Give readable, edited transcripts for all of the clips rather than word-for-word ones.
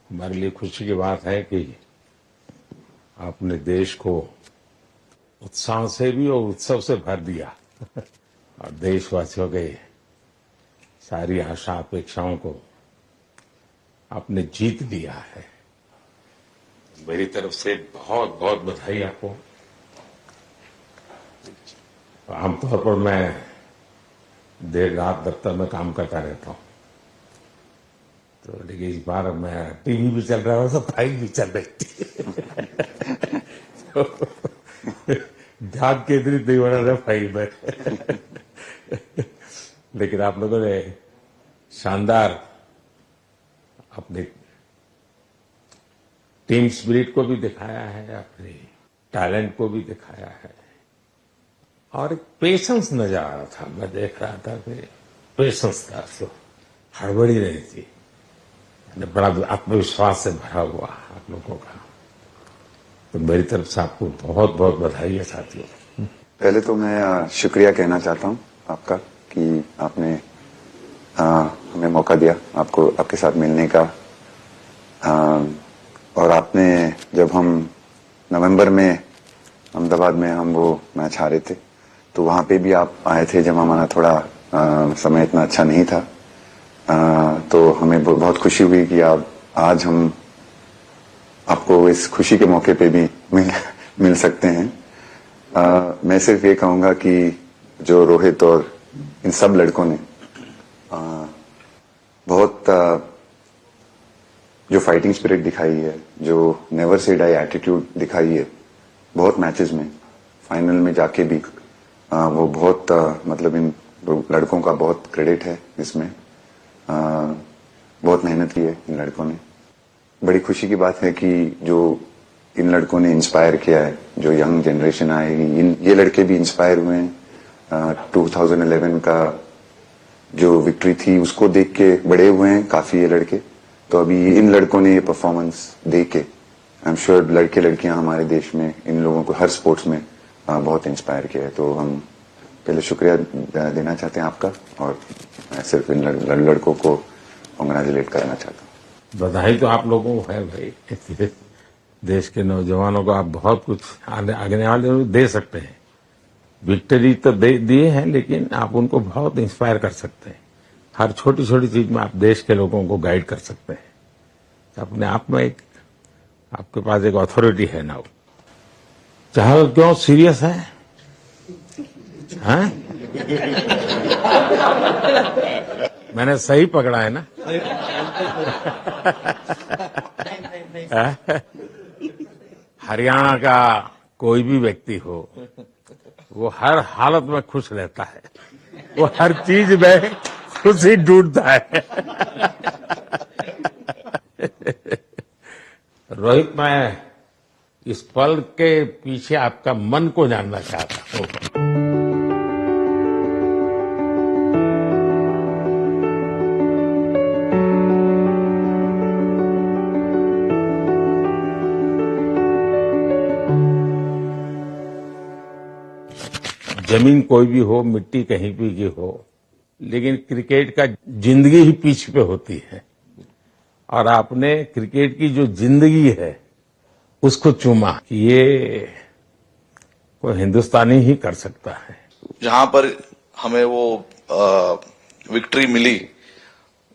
हमारे लिए खुशी की बात है कि आपने देश को उत्साह से भी और उत्सव से भर दिया और देशवासियों के सारी आशा अपेक्षाओं को आपने जीत लिया है। मेरी तरफ से बहुत बहुत बधाई आपको। आमतौर पर मैं देर रात दफ्तर में काम करता रहता हूँ, तो लेकिन इस बार मैं टीवी भी चल रहा है, सफाई भी चल रही थी तो ध्यान केंद्रित नहीं हो रहा था फाइल में लेकिन आप लोगों ने शानदार अपने टीम स्पिरिट को भी दिखाया है, अपने टैलेंट को भी दिखाया है और एक पेशेंस नजर आ रहा था। मैं देख रहा था कि पेशेंस था, तो हड़बड़ी नहीं थी, बड़ा आत्मविश्वास से भरा हुआ आप लोगों का। तो मेरी तरफ से आपको बहुत बहुत बधाई है साथियों। पहले तो मैं शुक्रिया कहना चाहता हूं आपका कि आपने हमें मौका दिया आपको आपके साथ मिलने का। और आपने जब हम नवंबर में अहमदाबाद में हम वो मैच हारे थे, तो वहां पे भी आप आए थे जब हमारा थोड़ा समय इतना अच्छा नहीं था। तो हमें बहुत खुशी हुई कि आज हम आपको इस खुशी के मौके पे भी मिल सकते हैं। मैं सिर्फ ये कहूंगा कि जो रोहित और इन सब लड़कों ने बहुत जो फाइटिंग स्पिरिट दिखाई है, जो नेवर से डाई एटीट्यूड दिखाई है बहुत मैचेस में, फाइनल में जाके भी वो बहुत मतलब इन लड़कों का बहुत क्रेडिट है इसमें। बहुत मेहनत की है इन लड़कों ने। बड़ी खुशी की बात है कि जो इन लड़कों ने इंस्पायर किया है, जो यंग जनरेशन आएगी, ये लड़के भी इंस्पायर हुए हैं। 2011 का जो विक्ट्री थी उसको देख के बड़े हुए हैं काफी ये लड़के। तो अभी इन लड़कों ने ये परफॉर्मेंस दे के आई एम श्योर लड़के लड़कियां हमारे देश में इन लोगों को हर स्पोर्ट्स में बहुत इंस्पायर किया है। तो हम पहले शुक्रिया देना चाहते हैं आपका, और मैं सिर्फ इन लड़कों को कांग्रेचुलेट करना चाहता हूँ। बधाई तो आप लोगों को है भाई। देश के नौजवानों को आप बहुत कुछ आगे वाले दे सकते हैं। विक्ट्री तो दिए हैं, लेकिन आप उनको बहुत इंस्पायर कर सकते हैं। हर छोटी छोटी चीज में आप देश के लोगों को गाइड कर सकते हैं। तो अपने आप में एक आपके पास एक अथॉरिटी है ना। चहल क्यों सीरियस है, हैं? मैंने सही पकड़ा है ना? हरियाणा का कोई भी व्यक्ति हो, वो हर हालत में खुश रहता है, वो हर चीज में खुशी ढूंढता है। रोहित, मैं इस पल के पीछे आपका मन को जानना चाहता हूँ। जमीन कोई भी हो, मिट्टी कहीं भी की हो, लेकिन क्रिकेट का जिंदगी ही पिच पे होती है। और आपने क्रिकेट की जो जिंदगी है उसको चुमा। ये कोई हिंदुस्तानी ही कर सकता है। जहां पर हमें वो विक्ट्री मिली,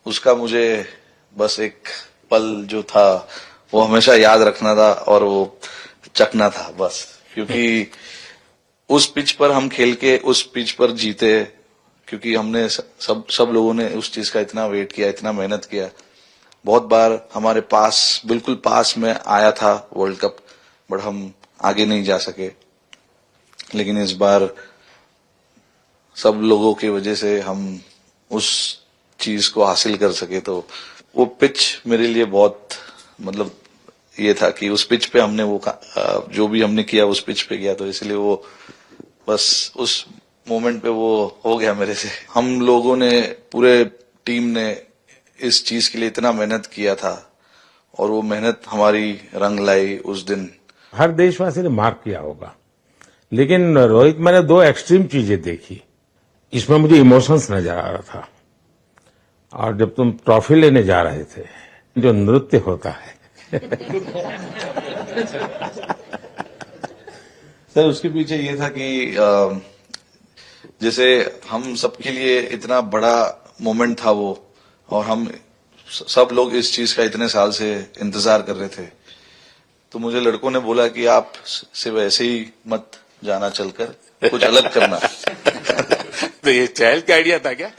उसका मुझे बस एक पल जो था वो हमेशा याद रखना था और वो चखना था बस। क्योंकि उस पिच पर हम खेल के उस पिच पर जीते, क्योंकि हमने सब लोगों ने उस चीज का इतना वेट किया, इतना मेहनत किया। बहुत बार हमारे पास, बिल्कुल पास में आया था वर्ल्ड कप, बट हम आगे नहीं जा सके। लेकिन इस बार सब लोगों की वजह से हम उस चीज को हासिल कर सके। तो वो पिच मेरे लिए बहुत मतलब ये था कि उस पिच पे हमने वो जो भी हमने किया उस पिच पे किया, तो इसलिए वो बस उस मोमेंट पे वो हो गया मेरे से। हम लोगों ने, पूरे टीम ने इस चीज के लिए इतना मेहनत किया था और वो मेहनत हमारी रंग लाई उस दिन। हर देशवासी ने मार्क किया होगा, लेकिन रोहित, मैंने दो एक्सट्रीम चीजें देखी। इसमें मुझे इमोशंस नजर आ रहा था। और जब तुम ट्रॉफी लेने जा रहे थे जो नृत्य होता है। सर उसके पीछे ये था कि जैसे हम सबके लिए इतना बड़ा मोमेंट था वो, और हम सब लोग इस चीज का इतने साल से इंतजार कर रहे थे, तो मुझे लड़कों ने बोला कि आप सिर्फ ऐसे ही मत जाना, चलकर कुछ अलग करना। तो ये चहल का आइडिया था क्या?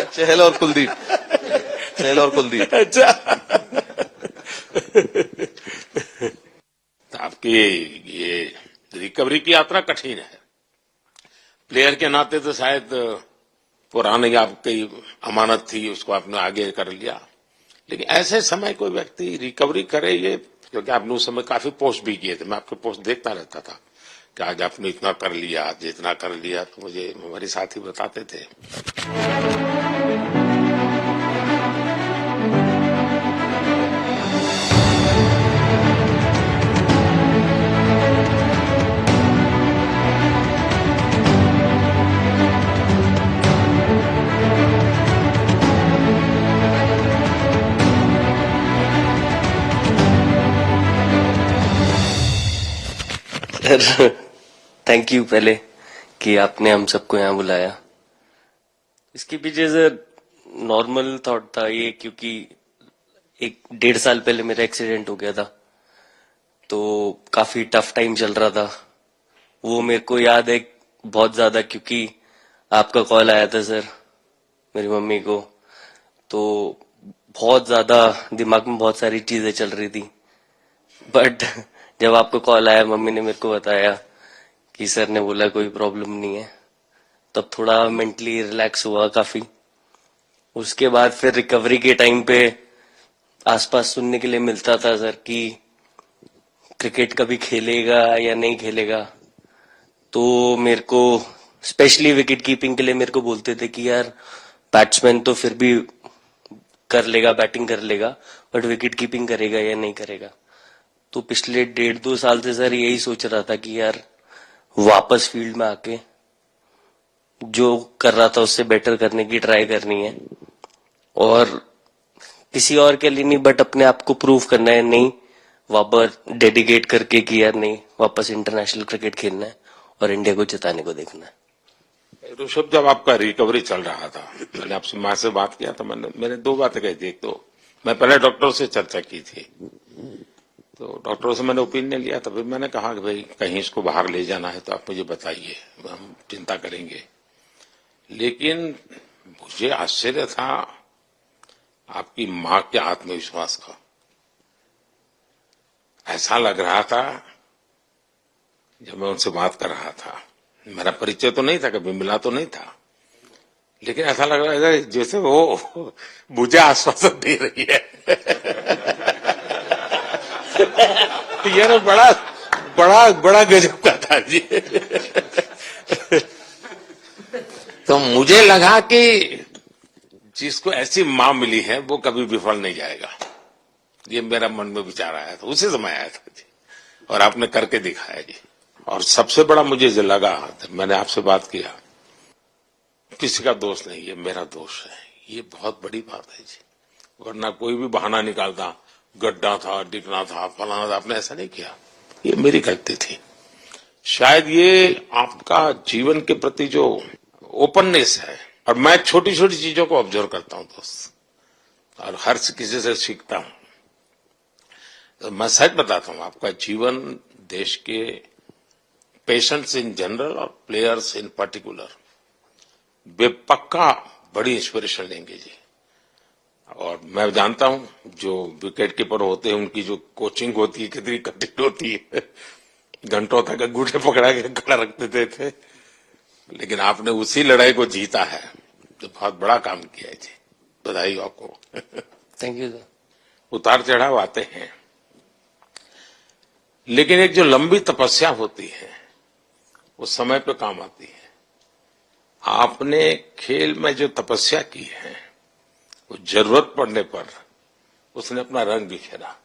चहल और कुलदीप, चहल और कुलदीप। अच्छा। तो आपकी ये रिकवरी की यात्रा कठिन है। प्लेयर के नाते तो शायद पुरानी आपकी अमानत थी, उसको आपने आगे कर लिया, लेकिन ऐसे समय कोई व्यक्ति रिकवरी करे, ये क्योंकि आपने उस समय काफी पोस्ट भी किए थे, मैं आपके पोस्ट देखता रहता था कि आज आपने इतना कर लिया, आज इतना कर लिया, तो मुझे हमारे साथी बताते थे। सर थैंक यू पहले कि आपने हम सबको यहाँ बुलाया। इसके पीछे सर नॉर्मल थॉट था ये, क्योंकि 1-1.5 साल पहले मेरा एक्सीडेंट हो गया था, तो काफी टफ टाइम चल रहा था। वो मेरे को याद है बहुत ज्यादा, क्योंकि आपका कॉल आया था सर मेरी मम्मी को, तो बहुत ज्यादा दिमाग में बहुत सारी चीजें चल रही थी। बट जब आपको कॉल आया, मम्मी ने मेरे को बताया कि सर ने बोला कोई प्रॉब्लम नहीं है, तब थोड़ा मेंटली रिलैक्स हुआ काफी। उसके बाद फिर रिकवरी के टाइम पे आसपास सुनने के लिए मिलता था सर कि क्रिकेट कभी खेलेगा या नहीं खेलेगा, तो मेरे को स्पेशली विकेट कीपिंग के लिए मेरे को बोलते थे कि यार बैट्समैन तो फिर भी कर लेगा, बैटिंग कर लेगा, बट विकेट कीपिंग करेगा या नहीं करेगा। तो पिछले 1.5-2 साल से सर यही सोच रहा था कि यार वापस फील्ड में आके जो कर रहा था उससे बेटर करने की ट्राई करनी है, और किसी और के लिए नहीं बट अपने आप को प्रूव करना है, नहीं वापस डेडिकेट करके कि यार नहीं वापस इंटरनेशनल क्रिकेट खेलना है और इंडिया को जिताने को देखना है। ऋषभ, जब आपका रिकवरी चल रहा था, मैंने आपसे माँ से बात किया था, मैंने 2 बातें कही थी। एक तो मैं पहले डॉक्टर से चर्चा की थी, तो डॉक्टरों से मैंने ओपिनियन लिया था, फिर मैंने कहा कि भाई कहीं इसको बाहर ले जाना है तो आप मुझे बताइए, हम चिंता करेंगे। लेकिन मुझे आश्चर्य था आपकी माँ के आत्मविश्वास का। ऐसा लग रहा था जब मैं उनसे बात कर रहा था, मेरा परिचय तो नहीं था, कभी मिला तो नहीं था, लेकिन ऐसा लग रहा था जैसे वो मुझे आश्वासन दे रही है। यार बड़ा बड़ा बड़ा गजब का था जी। तो मुझे लगा कि जिसको ऐसी मां मिली है वो कभी विफल नहीं जाएगा, ये मेरा मन में विचार आया था, उसी समय आया था जी, और आपने करके दिखाया जी। और सबसे बड़ा मुझे जो लगा, मैंने आपसे बात किया, किसी का दोष नहीं, ये मेरा दोष है, ये बहुत बड़ी बात है जी। वरना कोई भी बहाना निकालता, गड्ढा था, डिगना था, फलाना था, आपने ऐसा नहीं किया, ये मेरी गलती थी। शायद ये आपका जीवन के प्रति जो ओपननेस है, और मैं छोटी छोटी चीजों को ऑब्जर्व करता हूं दोस्त, और हर किसी से सीखता हूं। तो मैं सच बताता हूं, आपका जीवन देश के पेशेंट्स इन जनरल और प्लेयर्स इन पर्टिकुलर वे पक्का बड़ी इंस्पिरेशन लेंगे जी। और मैं जानता हूं जो विकेट कीपर होते हैं उनकी जो कोचिंग होती है कितनी कठिन होती है, घंटों तक अंगूठे पकड़ा के खड़ा रख देते थे, लेकिन आपने उसी लड़ाई को जीता है, तो बहुत बड़ा काम किया है जी, बधाई हो आपको। Thank you sir. उतार चढ़ाव आते हैं, लेकिन एक जो लंबी तपस्या होती है वो समय पे काम आती है। आपने खेल में जो तपस्या की है वो जरूरत पड़ने पर उसने अपना रंग बिखेरा।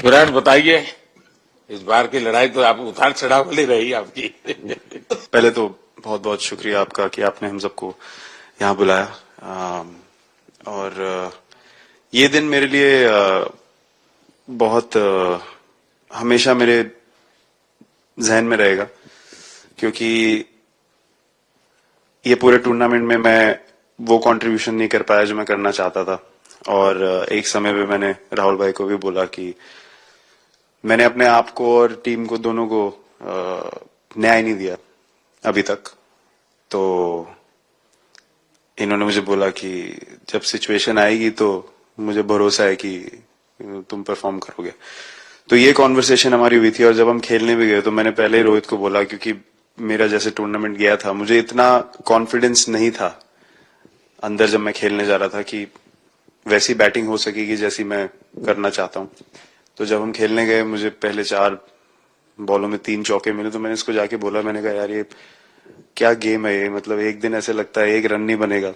विराट बताइए, इस बार की लड़ाई तो आप उतार चढ़ाव वाली रही आपकी। पहले तो बहुत बहुत शुक्रिया आपका कि आपने हम सबको यहाँ बुलाया। और ये दिन मेरे लिए बहुत हमेशा मेरे जहन में रहेगा, क्योंकि ये पूरे टूर्नामेंट में मैं वो कंट्रीब्यूशन नहीं कर पाया जो मैं करना चाहता था। और एक समय पे मैंने राहुल भाई को भी बोला कि मैंने अपने आप को और टीम को दोनों को न्याय नहीं दिया अभी तक। तो इन्होंने मुझे बोला कि जब सिचुएशन आएगी तो मुझे भरोसा है कि तुम परफॉर्म करोगे। तो ये कॉन्वर्सेशन हमारी हुई थी। और जब हम खेलने भी गए तो मैंने पहले ही रोहित को बोला, क्योंकि मेरा जैसे टूर्नामेंट गया था मुझे इतना कॉन्फिडेंस नहीं था अंदर जब मैं खेलने जा रहा था कि वैसी बैटिंग हो सकेगी जैसी मैं करना चाहता हूं। तो जब हम खेलने गए मुझे पहले 4 बॉलों में 3 चौके मिले। तो मैंने इसको जाके बोला, मैंने कहा यार ये क्या गेम है ये, मतलब एक दिन ऐसे लगता है एक रन नहीं बनेगा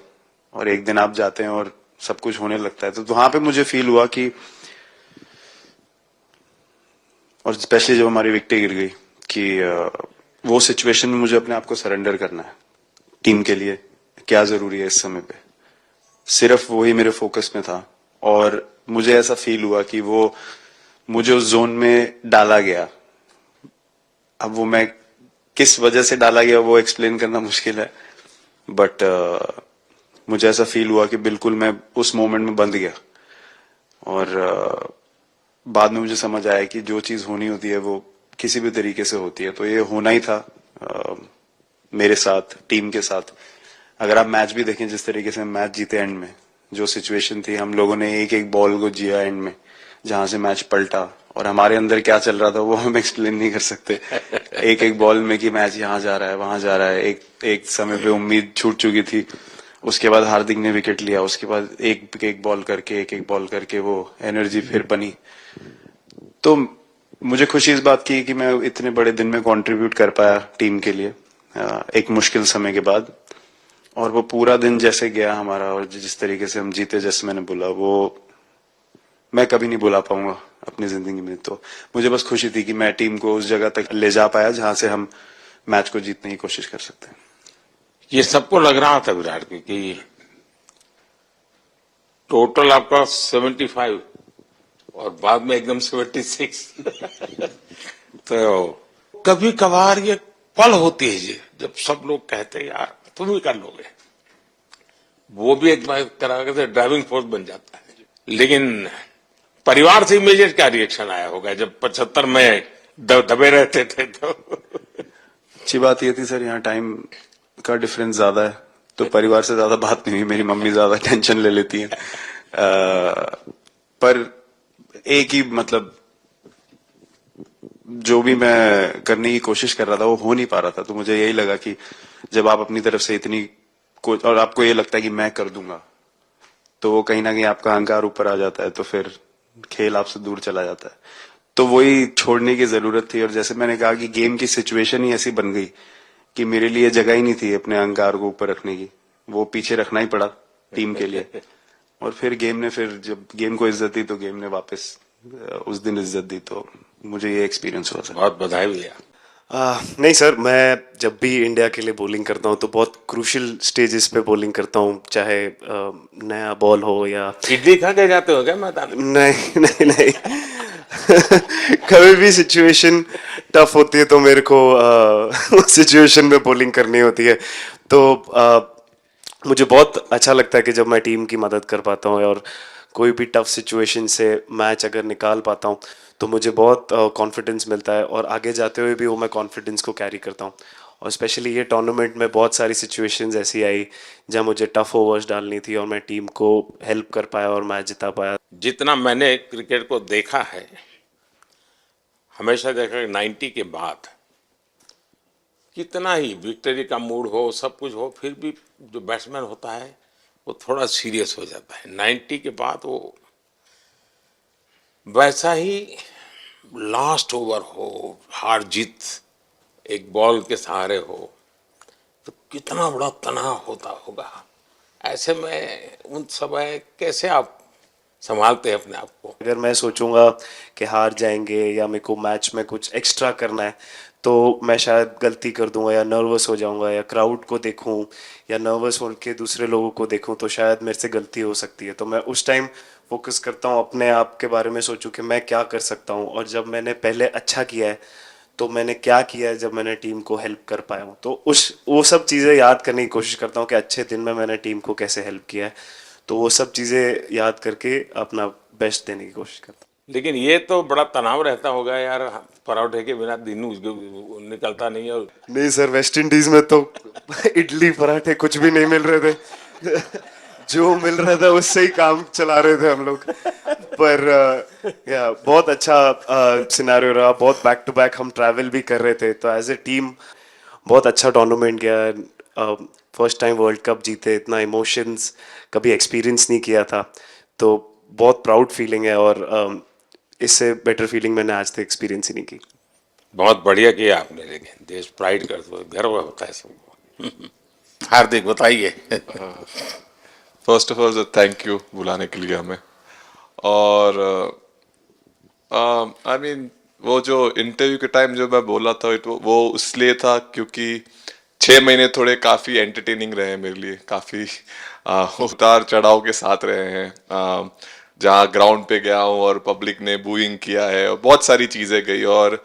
और एक दिन आप जाते हैं और सब कुछ होने लगता है। तो वहां पे मुझे फील हुआ कि, और स्पेशली जब हमारी विकेट गिर गई, कि वो सिचुएशन में मुझे अपने आप को सरेंडर करना है। टीम के लिए क्या जरूरी है इस समय पे, सिर्फ वो ही मेरे फोकस में था। और मुझे ऐसा फील हुआ कि वो मुझे उस जोन में डाला गया। अब वो मैं किस वजह से डाला गया वो एक्सप्लेन करना मुश्किल है, बट मुझे ऐसा फील हुआ कि बिल्कुल मैं उस मोमेंट में बंध गया। और बाद में मुझे समझ आया कि जो चीज होनी होती है वो किसी भी तरीके से होती है। तो ये होना ही था मेरे साथ, टीम के साथ। अगर आप मैच भी देखें जिस तरीके से मैच जीते एंड में, जो सिचुएशन थी, हम लोगों ने एक एक बॉल को जिया एंड में, जहां से मैच पलटा। और हमारे अंदर क्या चल रहा था वो हम एक्सप्लेन नहीं कर सकते। एक एक बॉल में कि मैच यहाँ जा रहा है वहां जा रहा है। एक समय पे उम्मीद छूट चुकी थी। उसके बाद हार्दिक ने विकेट लिया, उसके बाद एक एक बॉल करके वो एनर्जी फिर बनी। तो मुझे खुशी इस बात की कि मैं इतने बड़े दिन में कंट्रीब्यूट कर पाया टीम के लिए एक मुश्किल समय के बाद। और वो पूरा दिन जैसे गया हमारा और जिस तरीके से हम जीते, जैसे मैंने बोला, वो मैं कभी नहीं भुला पाऊंगा अपनी जिंदगी में। तो मुझे बस खुशी थी कि मैं टीम को उस जगह तक ले जा पाया जहां से हम मैच को जीतने की कोशिश कर सकते हैं। ये सबको लग रहा था विराट की कि टोटल आपका 75 और बाद में एकदम 76। तो कभी कभार ये पल होती है जी जब सब लोग कहते हैं यार तुम ही कर लोगे, वो भी एक बार तरह से ड्राइविंग फोर्स बन जाता है। लेकिन परिवार से इमीडिएट क्या रिएक्शन आया होगा जब 75 में दबे रहते थे? तो अच्छी बात ये थी सर, यहाँ टाइम का डिफरेंस ज्यादा है, तो परिवार से ज्यादा बात नहीं हुई। मेरी मम्मी ज्यादा टेंशन ले लेती हैं। पर एक ही मतलब जो भी मैं करने की कोशिश कर रहा था वो हो नहीं पा रहा था। तो मुझे यही लगा कि जब आप अपनी तरफ से इतनी और आपको ये लगता है कि मैं कर दूंगा, तो वो कहीं ना कहीं आपका अहंकार ऊपर आ जाता है, तो फिर खेल आपसे दूर चला जाता है। तो वही छोड़ने की जरूरत थी। और जैसे मैंने कहा कि गेम की सिचुएशन ही ऐसी बन गई कि मेरे लिए जगह ही नहीं थी अपने अहंकार को ऊपर रखने की, वो पीछे रखना ही पड़ा टीम के लिए। और फिर गेम ने, फिर जब गेम को इज्जत दी तो गेम ने वापस उस दिन इज्जत दी। तो मुझे ये एक्सपीरियंस हुआ सर। बहुत बधाई भैया। नहीं सर, मैं जब भी इंडिया के लिए बॉलिंग करता हूँ तो बहुत क्रूशियल स्टेजेस पे बॉलिंग करता हूँ, चाहे नया बॉल हो या इडली खा के जाते हो क्या मैदान में? नहीं कभी भी सिचुएशन टफ होती है तो मेरे को उस सिचुएशन में बॉलिंग करनी होती है। तो मुझे बहुत अच्छा लगता है कि जब मैं टीम की मदद कर पाता हूँ और कोई भी टफ सिचुएशन से मैच अगर निकाल पाता हूँ तो मुझे बहुत कॉन्फिडेंस मिलता है और आगे जाते हुए भी वो मैं कॉन्फिडेंस को कैरी करता हूँ। और स्पेशली ये टूर्नामेंट में बहुत सारी सिचुएशंस ऐसी आई जहाँ मुझे टफ ओवर्स डालनी थी और मैं टीम को हेल्प कर पाया और मैच जिता पाया। जितना मैंने क्रिकेट को देखा है, हमेशा देखा कि 90 के बाद कितना ही विक्ट्री का मूड हो, सब कुछ हो, फिर भी जो बैट्समैन होता है वो थोड़ा सीरियस हो जाता है। 90 के बाद वो वैसा ही लास्ट ओवर हो, हार जीत एक बॉल के सहारे हो, तो कितना बड़ा तनाव होता होगा। ऐसे में उन समय कैसे आप संभालते हैं अपने आप को। अगर मैं सोचूंगा कि हार जाएंगे या मेरे को मैच में कुछ एक्स्ट्रा करना है तो मैं शायद गलती कर दूंगा या नर्वस हो जाऊंगा या क्राउड को देखूं या नर्वस होकर दूसरे लोगों को देखूं तो शायद मेरे से गलती हो सकती है। तो मैं उस टाइम फोकस करता हूं अपने आप के बारे में, सोचूं कि मैं क्या कर सकता हूं और जब मैंने पहले अच्छा किया है तो मैंने क्या किया है जब मैंने टीम को हेल्प कर पाया हूँ। तो वो सब चीज़ें याद करने की कोशिश करता हूँ कि अच्छे दिन में मैंने टीम को कैसे हेल्प किया है। तो वो सब चीज़ें याद करके अपना बेस्ट देने की कोशिश करता हूँ। लेकिन ये तो बड़ा तनाव रहता होगा यार, पराठे के बिना दिन निकलता नहीं। और नहीं सर, वेस्ट इंडीज में तो इडली पराठे कुछ भी नहीं मिल रहे थे जो मिल रहा था उससे ही काम चला रहे थे हम लोग। पर या बहुत अच्छा सिनेरियो रहा, बहुत बैक टू बैक हम ट्रैवल भी कर रहे थे तो एज ए टीम बहुत अच्छा टूर्नामेंट गया। फर्स्ट टाइम वर्ल्ड कप जीते, इतना इमोशंस कभी एक्सपीरियंस नहीं किया था तो बहुत प्राउड फीलिंग है और इससे बेटर फीलिंग मैंने आज तक एक्सपीरियंस ही नहीं की। बहुत बढ़िया किया आपने, लेकिन देश प्राइड करते, गर्व होता है सबको। हार्दिक बताइए। First of all thank you बुलाने के लिए हमें। और आई मीन वो जो इंटरव्यू के टाइम जो मैं बोला था वो इसलिए था क्योंकि 6 महीने थोड़े काफ़ी एंटरटेनिंग रहे हैं मेरे लिए, काफ़ी उतार चढ़ाव के साथ रहे हैं। जहाँ ग्राउंड पे गया हूँ और पब्लिक ने बूइंग किया है और बहुत सारी चीज़ें गई और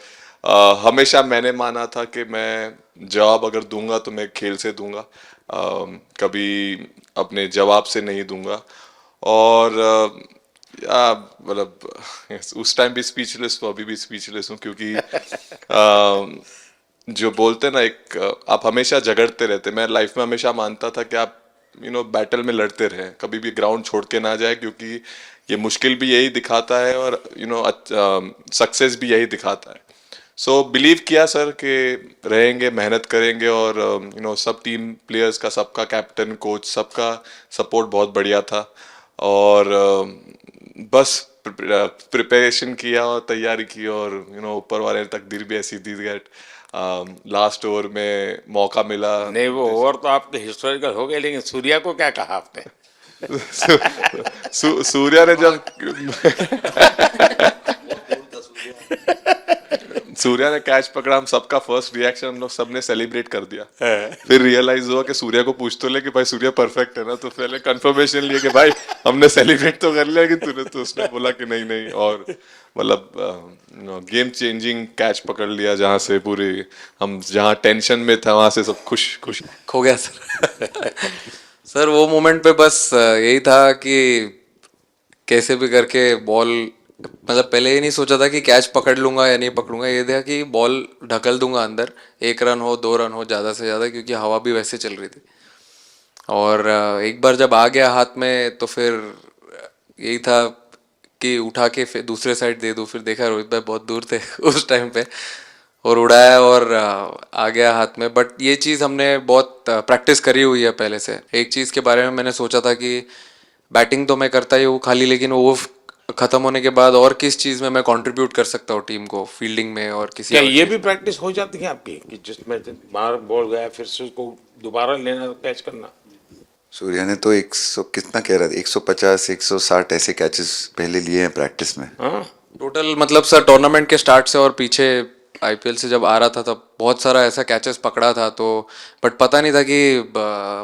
हमेशा मैंने माना था कि मैं जवाब अगर दूंगा तो मैं खेल से दूंगा, कभी अपने जवाब से नहीं दूंगा। और मतलब उस टाइम भी स्पीचलेस हूँ, अभी भी स्पीचलेस हूँ क्योंकि जो बोलते ना एक आप हमेशा झगड़ते रहते। मैं लाइफ में हमेशा मानता था कि आप बैटल में लड़ते रहें, कभी भी ग्राउंड छोड़ के ना जाए क्योंकि ये मुश्किल भी यही दिखाता है और सक्सेस भी यही दिखाता है। सो बिलीव किया सर कि रहेंगे, मेहनत करेंगे और सब टीम प्लेयर्स का, सबका कैप्टन कोच सबका सपोर्ट बहुत बढ़िया था और बस प्रिपरेशन किया और तैयारी की और ऊपर वाले तकदीर भी ऐसी दी दैट लास्ट ओवर में मौका मिला। नहीं, वो ओवर तो आपके हिस्टोरिकल हो गए, लेकिन सूर्या को क्या कहा आपने? सूर्या ने जब सूर्या ने कैच पकड़ा, हम सबका फर्स्ट रिएक्शन हम लोग सबने सेलिब्रेट कर दिया। फिर रियलाइज हुआ कि सूर्या को पूछ तो ले कि भाई सूर्या परफेक्ट है ना, तो पहले कंफर्मेशन लिए कि भाई हमने सेलिब्रेट तो कर लिया कि तूने, तो उसने बोला कि नहीं नहीं। और मतलब गेम चेंजिंग कैच पकड़ लिया जहाँ से पूरी हम जहाँ टेंशन में था वहां से सब खुश खुश खो गया सर। सर वो मोमेंट पे बस यही था कि कैसे भी करके बॉल, मतलब पहले ये नहीं सोचा था कि कैच पकड़ लूंगा या नहीं पकड़ूंगा, ये था कि बॉल ढकल दूंगा अंदर, 1 रन हो 2 रन हो ज़्यादा से ज़्यादा, क्योंकि हवा भी वैसे चल रही थी। और एक बार जब आ गया हाथ में तो फिर यही था कि उठा के फिर दूसरे साइड दे दूँ। फिर देखा रोहित भाई बहुत दूर थे उस टाइम पे और उड़ाया और आ गया हाथ में। बट ये चीज़ हमने बहुत प्रैक्टिस करी हुई है पहले से। एक चीज़ के बारे में मैंने सोचा था कि बैटिंग तो मैं करता ही हूँ खाली, लेकिन वो खत्म होने के बाद और किस चीज़ में मैं कंट्रीब्यूट कर सकता हूँ टीम को, फील्डिंग में और किसी क्या और ये चीज़ भी में। प्रैक्टिस हो जाती है आपकी कि जिसमें बाहर बॉल गया फिर से उसको दोबारा लेना, कैच करना? सूर्या ने तो 100 कितना कह रहा था, 150 160 ऐसे कैचेस पहले लिए हैं प्रैक्टिस में। हाँ, टोटल मतलब सर टूर्नामेंट के स्टार्ट से और पीछे आईपीएल से जब आ रहा था तब बहुत सारा ऐसा कैचेस पकड़ा था। तो बट पता नहीं था कि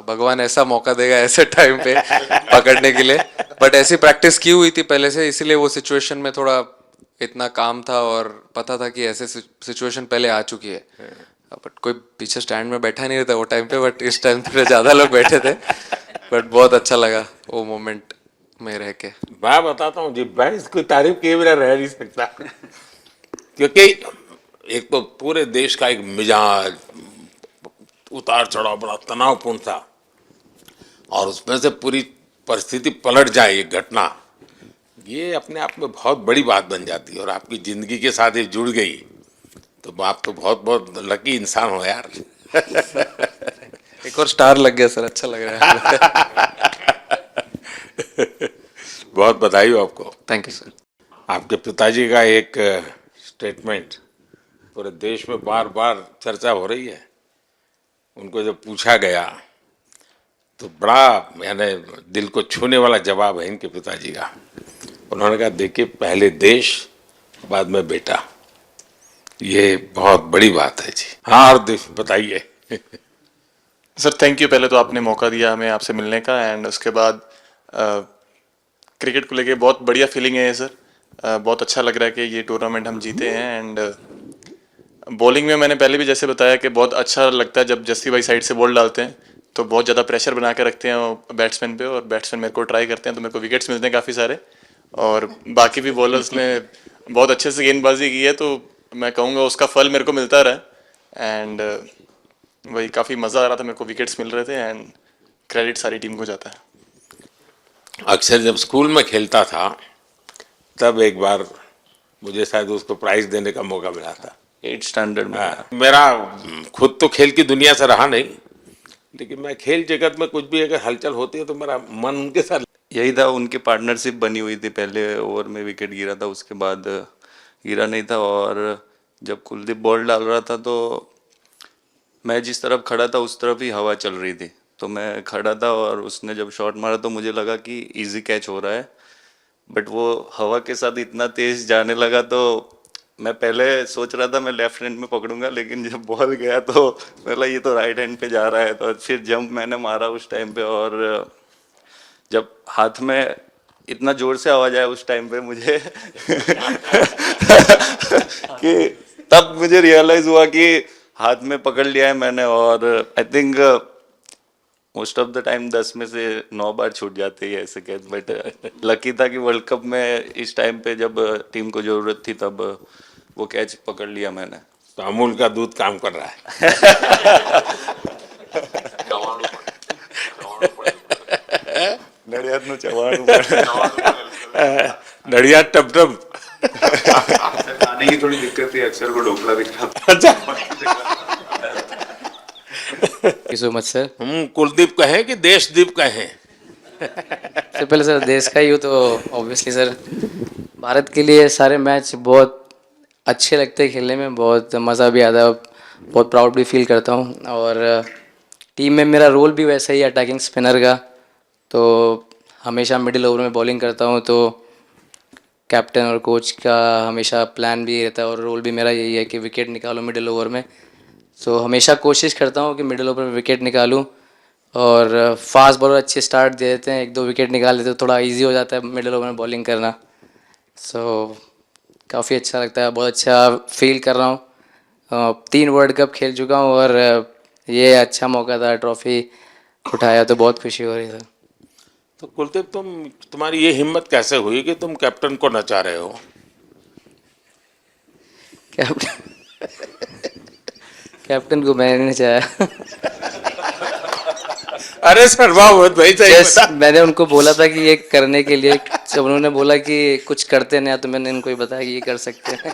भगवान ऐसा मौका देगा ऐसे टाइम पे पकड़ने के लिए। बट ऐसी प्रैक्टिस की हुई थी पहले से, इसीलिए वो सिचुएशन में थोड़ा इतना काम था और पता था कि ऐसे सिचुएशन पहले आ चुकी है। बट कोई पीछे स्टैंड में बैठा नहीं रहता वो टाइम पे, बट इस टाइम पे ज़्यादा लोग बैठे थे। बट बहुत अच्छा लगा वो मोमेंट में रह के। मैं बताता हूँ जी, मैं इसकी तारीफ किए बिना रह नहीं सकता क्योंकि एक तो पूरे देश का एक मिजाज उतार चढ़ाव बड़ा तनावपूर्ण था और उसमें से पूरी परिस्थिति पलट जाए, ये घटना, ये अपने आप में बहुत बड़ी बात बन जाती है और आपकी जिंदगी के साथ ये जुड़ गई तो आप तो बहुत बहुत लकी इंसान हो यार। एक और स्टार लग गया सर, अच्छा लग रहा है। बहुत बधाई हो आपको। Thank you sir. आपके पिताजी का एक स्टेटमेंट पूरे देश में बार बार चर्चा हो रही है। उनको जब पूछा गया तो बड़ा यानी दिल को छूने वाला जवाब है इनके पिताजी का। उन्होंने कहा देखिए पहले देश बाद में बेटा, ये बहुत बड़ी बात है जी। हाँ और बताइए। सर थैंक यू, पहले तो आपने मौका दिया हमें आपसे मिलने का, एंड उसके बाद क्रिकेट को लेके बहुत बढ़िया फीलिंग है सर। बहुत अच्छा लग रहा है कि ये टूर्नामेंट हम जीते हैं। एंड बॉलिंग में मैंने पहले भी जैसे बताया कि बहुत अच्छा लगता है जब जस्सी भाई साइड से बॉल डालते हैं, तो बहुत ज़्यादा प्रेशर बना के रखते हैं बैट्समैन पे, और बैट्समैन मेरे को ट्राई करते हैं तो मेरे को विकेट्स मिलते हैं काफ़ी सारे। और बाकी भी बॉलर्स ने बहुत अच्छे से गेंदबाजी की है, तो मैं कहूँगा उसका फल मेरे को मिलता रहा। एंड वही काफ़ी मज़ा आ रहा था, मेरे को विकेट्स मिल रहे थे, एंड क्रेडिट सारी टीम को जाता है। अक्सर जब स्कूल में खेलता था तब एक बार मुझे शायद उसको प्राइज देने का मौका मिला था 8th स्टैंडर्ड में। मेरा खुद तो खेल की दुनिया से रहा नहीं, लेकिन मैं खेल जगत में कुछ भी अगर हलचल होती है तो मेरा मन उनके साथ। यही था, उनकी पार्टनरशिप बनी हुई थी। पहले ओवर में विकेट गिरा था, उसके बाद गिरा नहीं था। और जब कुलदीप बॉल डाल रहा था तो मैं जिस तरफ खड़ा था उस तरफ ही हवा चल रही थी, तो मैं खड़ा था और उसने जब शॉट मारा तो मुझे लगा कि इजी कैच हो रहा है, बट वो हवा के साथ इतना तेज जाने लगा तो मैं पहले सोच रहा था मैं लेफ्ट हैंड में पकड़ूंगा, लेकिन जब बॉल गया तो बोला ये तो राइट हैंड पे जा रहा है। तो फिर जंप मैंने मारा उस टाइम पे, और जब हाथ में इतना जोर से आवाज आया उस टाइम पे मुझे कि तब मुझे रियलाइज हुआ कि हाथ में पकड़ लिया है मैंने। और I think most of the time 10 में से 9 बार छूट जाते हैं ऐसे कैच, बट लकी था कि वर्ल्ड कप में इस टाइम पे जब टीम को जरूरत थी तब वो कैच पकड़ लिया मैंने। तो अमूल का दूध काम कर रहा है। નડિયાદનું ચવાણું नड़िया टप टप। खाने की थोड़ी दिक्कत थी, अक्सर को ढोकला दिखा। Thank you so much sir. Kuldeep कहें कि देशदीप कहें? सबसे पहले सर देश का ही हो तो ऑब्वियसली सर भारत के लिए सारे मैच बहुत अच्छे लगते हैं खेलने में, बहुत मज़ा भी आता है, बहुत प्राउड भी फील करता हूँ। और टीम में मेरा रोल भी वैसा ही है अटैकिंग स्पिनर का, तो हमेशा मिडिल ओवर में बॉलिंग करता हूँ। तो कैप्टन और कोच का हमेशा प्लान भी रहता है और रोल भी मेरा यही है कि विकेट निकालो मिडिल ओवर में। सो हमेशा कोशिश करता हूँ कि मिडिल ओवर में विकेट निकालूँ, और फास्ट बॉलर अच्छे स्टार्ट दे देते हैं, 1-2 विकेट निकाल देते तो थोड़ा इजी हो जाता है मिडिल ओवर में बॉलिंग करना। सो काफ़ी अच्छा लगता है, बहुत अच्छा फील कर रहा हूँ। 3 वर्ल्ड कप खेल चुका हूँ और ये अच्छा मौका था, ट्रॉफी उठाया तो बहुत खुशी हो रही है। तो कुलदीप तुम्हारी ये हिम्मत कैसे हुई कि तुम कैप्टन को नचा रहे हो? कैप्टन को मैंने नहीं चाहा। अरे सर वाह भाई सही। मैंने उनको बोला था कि ये करने के लिए, जब उन्होंने बोला कि कुछ करते नहीं तो मैंने इनको ही बताया कि ये कर सकते हैं।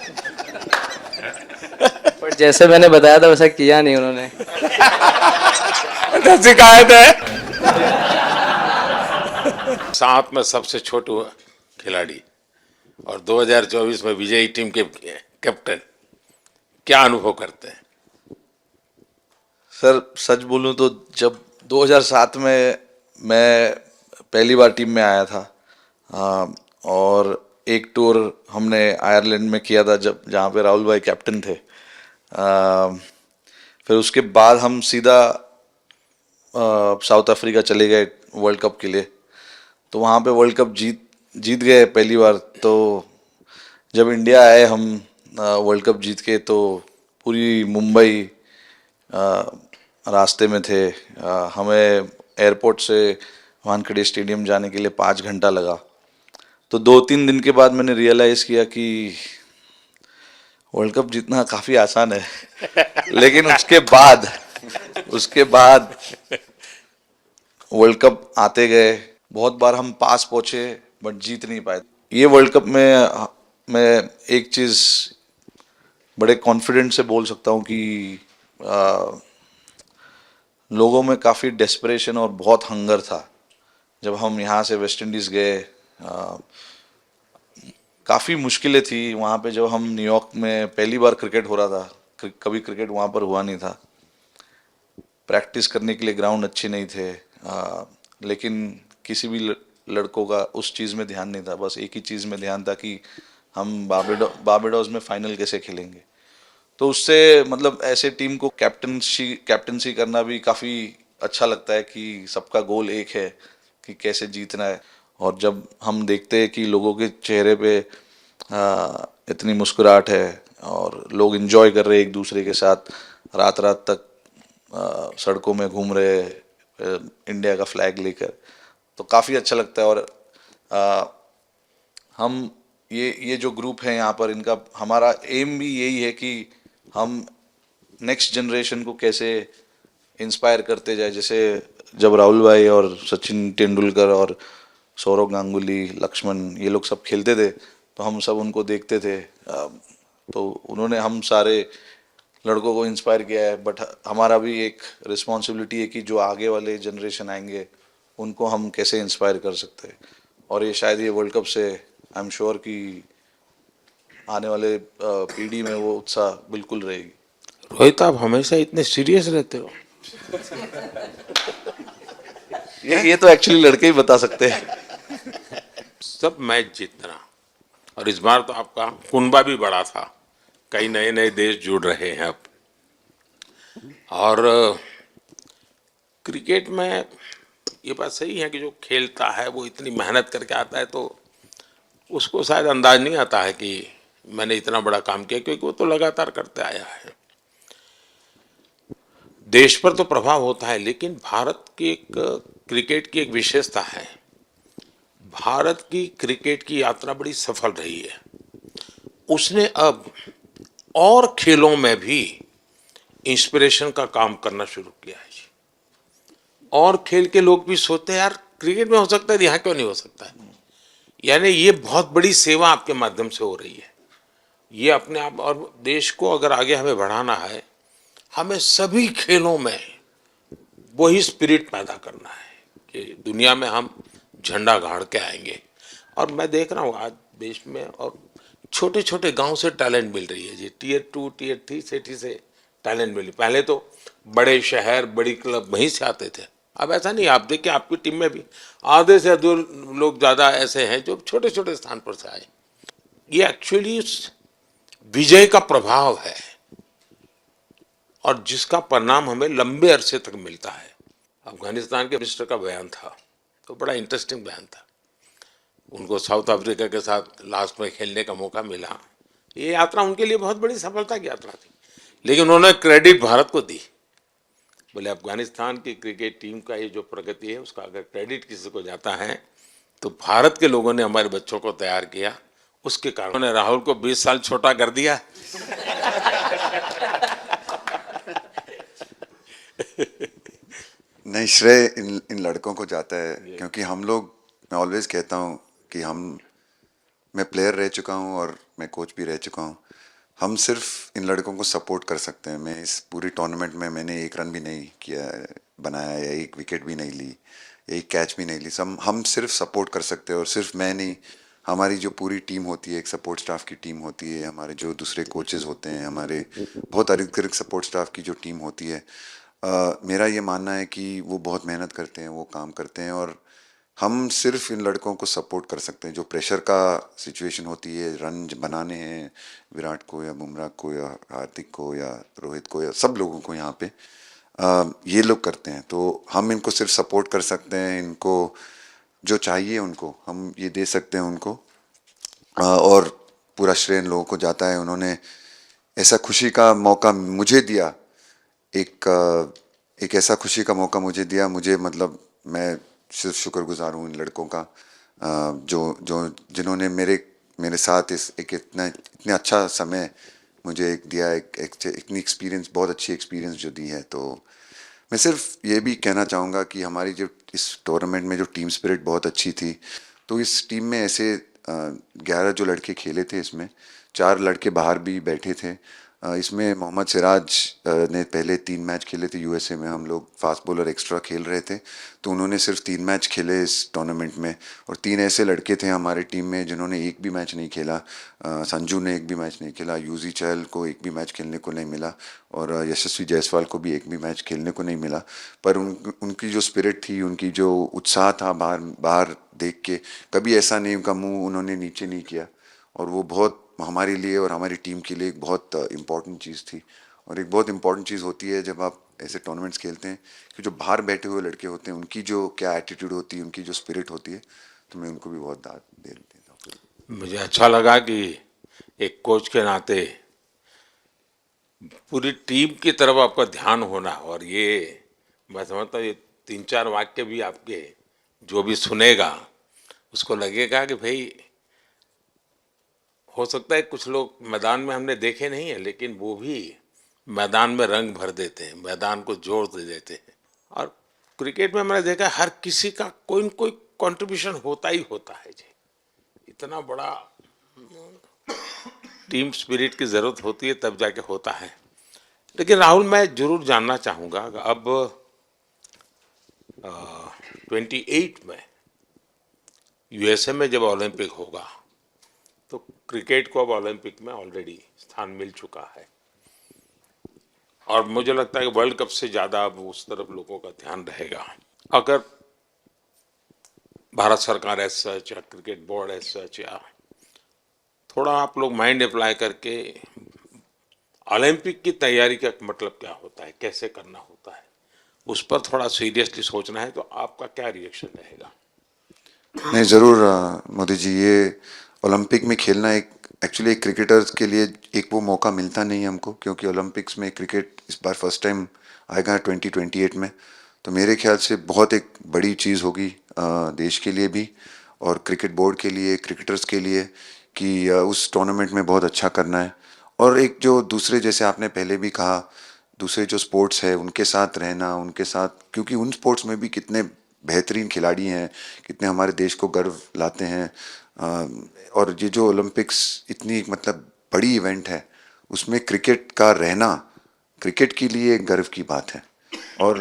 पर जैसे मैंने बताया था वैसा किया नहीं उन्होंने। शिकायत है। 7 में सबसे छोटे खिलाड़ी और 2024 में विजयी टीम के कैप्टन, क्या अनुभव करते हैं? सर सच बोलूं तो जब 2007 में मैं पहली बार टीम में आया था, और एक टूर हमने आयरलैंड में किया था जब जहाँ पे राहुल भाई कैप्टन थे। फिर उसके बाद हम सीधा साउथ अफ्रीका चले गए वर्ल्ड कप के लिए, तो वहाँ पे वर्ल्ड कप जीत गए पहली बार। तो जब इंडिया आए हम वर्ल्ड कप जीत के, तो पूरी मुंबई रास्ते में थे। हमें एयरपोर्ट से वानखेड़े स्टेडियम जाने के लिए 5 घंटा लगा। तो 2-3 दिन के बाद मैंने रियलाइज़ किया कि वर्ल्ड कप जीतना काफ़ी आसान है। लेकिन उसके बाद वर्ल्ड कप आते गए, बहुत बार हम पास पहुंचे बट जीत नहीं पाए। ये वर्ल्ड कप में मैं एक चीज़ बड़े कॉन्फिडेंट से बोल सकता हूँ कि लोगों में काफ़ी डेस्परेशन और बहुत हंगर था। जब हम यहाँ से वेस्ट इंडीज़ गए, काफ़ी मुश्किलें थी वहाँ पे। जब हम न्यूयॉर्क में पहली बार क्रिकेट हो रहा था, कभी क्रिकेट वहाँ पर हुआ नहीं था, प्रैक्टिस करने के लिए ग्राउंड अच्छे नहीं थे, लेकिन किसी भी लड़कों का उस चीज़ में ध्यान नहीं था, बस एक ही चीज़ में ध्यान था कि हम बारबाडोस में फाइनल कैसे खेलेंगे। तो उससे मतलब ऐसे टीम को कैप्टनसी करना भी काफ़ी अच्छा लगता है कि सबका गोल एक है कि कैसे जीतना है। और जब हम देखते हैं कि लोगों के चेहरे पे इतनी मुस्कुराहट है और लोग एंजॉय कर रहे हैं एक दूसरे के साथ, रात रात तक सड़कों में घूम रहे इंडिया का फ्लैग लेकर, तो काफ़ी अच्छा लगता है। और हम ये जो ग्रुप है यहाँ पर, इनका हमारा एम भी यही है कि हम नेक्स्ट जनरेशन को कैसे इंस्पायर करते जाए। जैसे जब राहुल भाई और सचिन तेंदुलकर और सौरव गांगुली, लक्ष्मण, ये लोग सब खेलते थे तो हम सब उनको देखते थे, तो उन्होंने हम सारे लड़कों को इंस्पायर किया है। बट हमारा भी एक रिस्पॉन्सिबिलिटी है कि जो आगे वाले जनरेशन आएंगे उनको हम कैसे इंस्पायर कर सकते हैं। और ये शायद ये वर्ल्ड कप से आई एम श्योर कि आने वाले पीढ़ी में वो उत्साह बिल्कुल रहेगी। रोहित, आप हमेशा इतने सीरियस रहते हो। ये तो एक्चुअली लड़के ही बता सकते हैं। सब मैच जीतना, और इस बार तो आपका कुनबा भी बड़ा था, कई नए नए देश जुड़ रहे हैं अब। और क्रिकेट में ये बात सही है कि जो खेलता है वो इतनी मेहनत करके आता है, तो उसको शायद अंदाज नहीं आता है कि मैंने इतना बड़ा काम किया, क्योंकि वो तो लगातार करते आया है। देश पर तो प्रभाव होता है, लेकिन भारत की एक क्रिकेट की एक विशेषता है, भारत की क्रिकेट की यात्रा बड़ी सफल रही है। उसने अब और खेलों में भी इंस्पिरेशन का काम करना शुरू किया है। और खेल के लोग भी सोचते हैं यार क्रिकेट में हो सकता है, यहाँ क्यों नहीं हो सकता है। यानी ये बहुत बड़ी सेवा आपके माध्यम से हो रही है। ये अपने आप, और देश को अगर आगे हमें बढ़ाना है, हमें सभी खेलों में वही स्पिरिट पैदा करना है कि दुनिया में हम झंडा गाड़ के आएंगे। और मैं देख रहा हूँ आज देश में और छोटे छोटे गांव से टैलेंट मिल रही है जी, टियर 2 टियर 3 सिटी से टैलेंट मिली। पहले तो बड़े शहर बड़ी क्लब वहीं से आते थे, अब ऐसा नहीं। आप देखिए आपकी टीम में भी आधे से अधिक लोग ज़्यादा ऐसे हैं जो छोटे छोटे स्थान पर से आए। ये एक्चुअली विजय का प्रभाव है और जिसका परिणाम हमें लंबे अरसे तक मिलता है। अफगानिस्तान के मिनिस्टर का बयान था तो बड़ा इंटरेस्टिंग बयान था। उनको साउथ अफ्रीका के साथ लास्ट में खेलने का मौका मिला। ये यात्रा उनके लिए बहुत बड़ी सफलता की यात्रा थी, लेकिन उन्होंने क्रेडिट भारत को दी। बोले अफगानिस्तान की क्रिकेट टीम का ये जो प्रगति है उसका अगर क्रेडिट किसी को जाता है तो भारत के लोगों ने हमारे बच्चों को तैयार किया, उसके कारण उन्होंने राहुल को 20 साल छोटा कर दिया। नहीं, श्रेय इन लड़कों को जाता है, क्योंकि हम लोग, मैं ऑलवेज कहता हूँ कि मैं प्लेयर रह चुका हूँ और मैं कोच भी रह चुका हूँ। हम सिर्फ इन लड़कों को सपोर्ट कर सकते हैं। मैं इस पूरी टूर्नामेंट में मैंने एक रन भी नहीं किया, बनाया, या एक विकेट भी नहीं ली, या एक कैच भी नहीं ली। हम सिर्फ सपोर्ट कर सकते हैं। और सिर्फ मैं नहीं, हमारी जो पूरी टीम होती है, एक सपोर्ट स्टाफ की टीम होती है, हमारे जो दूसरे कोचेज़ होते हैं, हमारे बहुत अधिक सपोर्ट स्टाफ की जो टीम होती है, मेरा ये मानना है कि वो बहुत मेहनत करते हैं, वो काम करते हैं, और हम सिर्फ इन लड़कों को सपोर्ट कर सकते हैं। जो प्रेशर का सिचुएशन होती है, रन बनाने हैं विराट को या बुमराह को या हार्दिक को या रोहित को या सब लोगों को, यहाँ पे ये लोग करते हैं। तो हम इनको सिर्फ सपोर्ट कर सकते हैं। इनको जो चाहिए उनको हम ये दे सकते हैं उनको, और पूरा श्रेय इन लोगों को जाता है। उन्होंने ऐसा खुशी का मौका मुझे दिया, एक ऐसा खुशी का मौका मुझे दिया। मुझे मतलब मैं सिर्फ शुक्रगुजार हूँ इन लड़कों का, जिन्होंने मेरे साथ इतने अच्छा समय मुझे दिया, इतनी एक्सपीरियंस, बहुत अच्छी एक्सपीरियंस जो दी है। तो मैं सिर्फ ये भी कहना चाहूँगा कि हमारी जो इस टूर्नामेंट में जो टीम स्पिरिट बहुत अच्छी थी। तो इस टीम में ऐसे 11 जो लड़के खेले थे, इसमें 4 लड़के बाहर भी बैठे थे। इसमें मोहम्मद सिराज ने पहले 3 मैच खेले थे यूएसए में, हम लोग फास्ट बॉलर एक्स्ट्रा खेल रहे थे, तो उन्होंने सिर्फ 3 मैच खेले इस टूर्नामेंट में, और 3 ऐसे लड़के थे हमारे टीम में जिन्होंने एक भी मैच नहीं खेला। संजू ने एक भी मैच नहीं खेला, यूजी चहल को एक भी मैच खेलने को नहीं मिला, और यशस्वी जायसवाल को भी एक भी मैच खेलने को नहीं मिला। पर उनकी जो स्पिरिट थी, उनकी जो उत्साह था बाहर देख के, कभी ऐसा नहीं उनका मुंह उन्होंने नीचे नहीं किया, और वो बहुत हमारे लिए और हमारी टीम के लिए एक बहुत इम्पॉर्टेंट चीज़ थी। और एक बहुत इम्पॉर्टेंट चीज़ होती है जब आप ऐसे टूर्नामेंट्स खेलते हैं कि जो बाहर बैठे हुए लड़के होते हैं उनकी जो क्या एटीट्यूड होती है, उनकी जो स्पिरिट होती है, तो मैं उनको भी बहुत दाद दे देता हूँ। मुझे अच्छा लगा कि एक कोच के नाते पूरी टीम की तरफ आपका ध्यान होना, और ये मैं समझता हूँ ये 3-4 वाक्य भी आपके जो भी सुनेगा उसको लगेगा कि भाई हो सकता है कुछ लोग मैदान में हमने देखे नहीं है, लेकिन वो भी मैदान में रंग भर देते हैं, मैदान को जोड़ दे देते हैं। और क्रिकेट में मैंने देखा हर किसी का कोई न कोई कंट्रीब्यूशन होता ही होता है जी। इतना बड़ा टीम स्पिरिट की जरूरत होती है तब जाके होता है। लेकिन राहुल, मैं जरूर जानना चाहूँगा, अब 28 में यूएसए में जब ओलंपिक होगा तो क्रिकेट को अब ओलंपिक में ऑलरेडी स्थान मिल चुका है, और मुझे लगता है कि वर्ल्ड कप से ज़्यादा अब उस तरफ लोगों का ध्यान रहेगा। अगर भारत सरकार एज सच या क्रिकेट बोर्ड एज सच या थोड़ा आप लोग माइंड अप्लाई करके ओलंपिक की तैयारी का मतलब क्या होता है, कैसे करना होता है, उस पर थोड़ा सीरियसली सोचना है, तो आपका क्या रिएक्शन रहेगा? नहीं, ज़रूर मोदी जी, ये ओलंपिक में खेलना एक्चुअली एक क्रिकेटर्स के लिए एक वो मौका मिलता नहीं है हमको, क्योंकि ओलंपिक्स में क्रिकेट इस बार फर्स्ट टाइम आएगा 2028 में। तो मेरे ख्याल से बहुत एक बड़ी चीज़ होगी देश के लिए भी और क्रिकेट बोर्ड के लिए, क्रिकेटर्स के लिए, कि उस टूर्नामेंट में बहुत अच्छा करना है। और एक जो दूसरे, जैसे आपने पहले भी कहा, दूसरे जो स्पोर्ट्स है उनके साथ रहना, उनके साथ, क्योंकि उन स्पोर्ट्स में भी कितने बेहतरीन खिलाड़ी हैं, कितने हमारे देश को गर्व लाते हैं। और ये जो ओलंपिक्स इतनी मतलब बड़ी इवेंट है, उसमें क्रिकेट का रहना क्रिकेट के लिए एक गर्व की बात है। और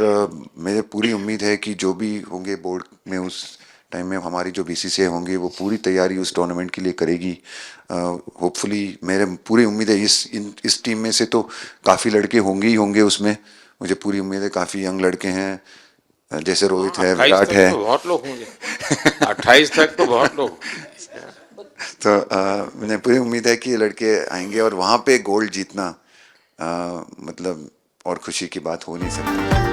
मुझे पूरी उम्मीद है कि जो भी होंगे बोर्ड में उस टाइम में, हमारी जो बीसीसीआई होंगे वो पूरी तैयारी उस टूर्नामेंट के लिए करेगी। होपफुली मेरे पूरी उम्मीद है इस टीम में से तो काफ़ी लड़के होंगे ही होंगे उसमें, मुझे पूरी उम्मीद है। काफ़ी यंग लड़के हैं, जैसे रोहित है, विराट है, तो बहुत लोग होंगे 28 तक तो बहुत लोग। तो मुझे पूरी उम्मीद है कि ये लड़के आएंगे और वहाँ पे गोल्ड जीतना मतलब और खुशी की बात हो नहीं सकती।